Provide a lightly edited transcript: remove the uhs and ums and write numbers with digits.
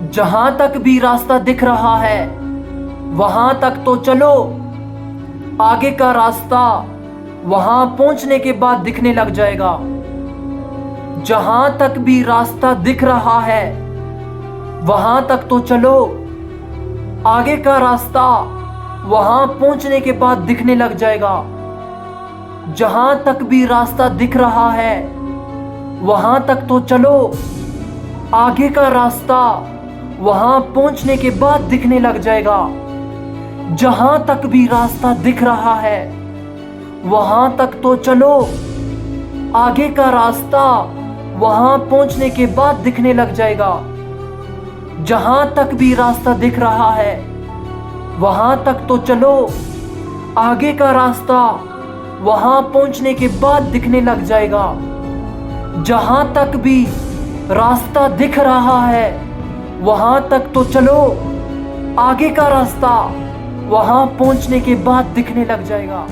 जहां तक भी रास्ता दिख रहा है वहां तक तो चलो। आगे का रास्ता वहां पहुंचने के बाद दिखने लग जाएगा। जहां तक भी रास्ता दिख रहा है वहां तक तो चलो। आगे का रास्ता वहां पहुंचने के बाद दिखने लग जाएगा। जहां तक भी रास्ता दिख रहा है वहां तक तो चलो। आगे का रास्ता वहां पहुंचने के बाद दिखने लग जाएगा। जहां तक भी रास्ता दिख रहा है वहां तक तो चलो। आगे का रास्ता वहां पहुंचने के बाद दिखने लग जाएगा। जहां तक भी रास्ता दिख रहा है वहां तक तो चलो। आगे का रास्ता वहां पहुंचने के बाद दिखने लग जाएगा। जहां तक भी रास्ता दिख रहा है वहां तक तो चलो। आगे का रास्ता वहां पहुंचने के बाद दिखने लग जाएगा।